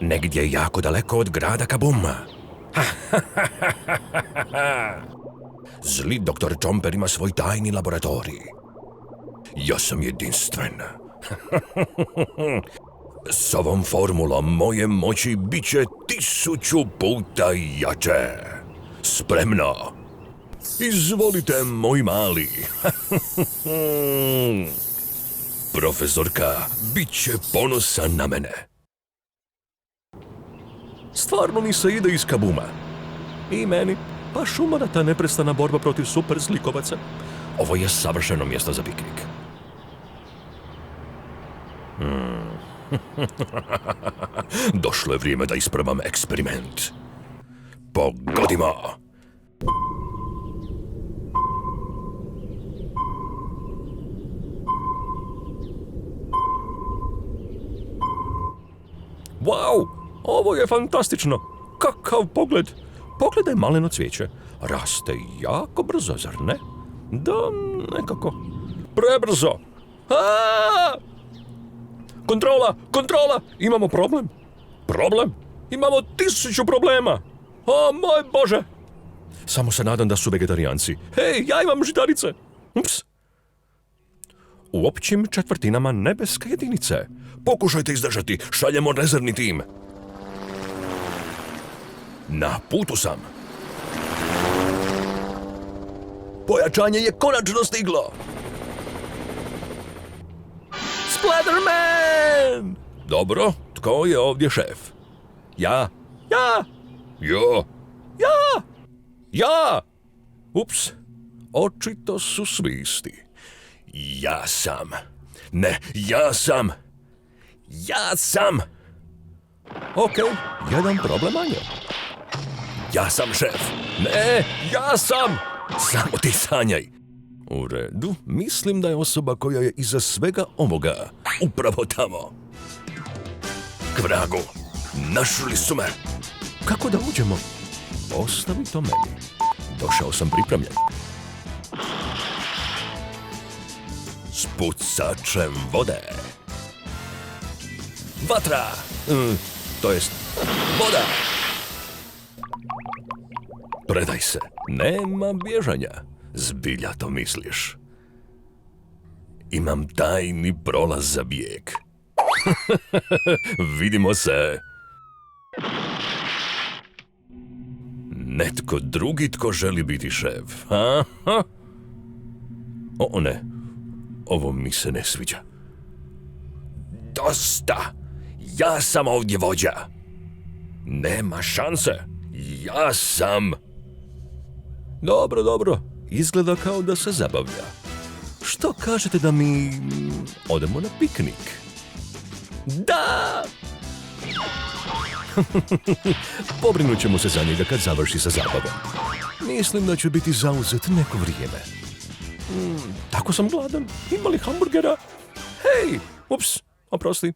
Negdje jako daleko od grada Kabuma. Zli doktor Chomper ima svoj tajni laboratorij. Ja sam jedinstven. S ovom formulom moje moći bit će 1000 puta jače. Spremno. Izvolite, moj mali. Profesorka bit će ponosa na mene. Stvarno mi se ide iz Kabuma. I meni, pa šumara ta neprestana borba protiv super zlikovaca. Ovo je savršeno mjesto za piknik. Došlo je vrijeme da isprobam eksperiment. Pogodimo! Wow! Ovo je fantastično! Kakav pogled! Pogledaj maleno cvijeće. Raste jako brzo, zar ne? Da, nekako. Prebrzo! Aaaa! Kontrola! Imamo problem. Problem? Imamo 1000 problema. O, moj Bože! Samo se nadam da su vegetarijanci. Hej, ja imam žitarice. Ups. U općim četvrtinama nebeske jedinice. Pokušajte izdržati, šaljemo rezervni tim. Na putu sam. Pojačanje je konačno stiglo. Splatterman! Dobro, tko je ovdje šef? Ja. Ups, očito su svi isti. Ja sam. Okej, jedan problem manje. Ja sam šef. Ne, ja sam. Samo ti sanjaj. U redu, mislim da je osoba koja je iza svega ovoga upravo tamo. K vragu, našli su me. Kako da uđemo? Ostavi to meni. Došao sam pripremljen. S pucačem vode. Vatra! To jest, voda! Predaj se, nema bježanja. Zbilja to misliš? Imam tajni prolaz za bijeg. Vidimo se. Netko drugi tko želi biti šef. Aha. O ne, ovo mi se ne sviđa. Dosta! Ja sam ovdje vođa. Nema šanse. Ja sam. Dobro. Izgleda kao da se zabavlja. Što kažete da mi odemo na piknik? Da! Pobrinut ćemo se za njega kad završi sa zabavom. Mislim da će biti zauzet neko vrijeme. Tako sam gladan. Ima li hamburgera? Hej! Ups, oprosti.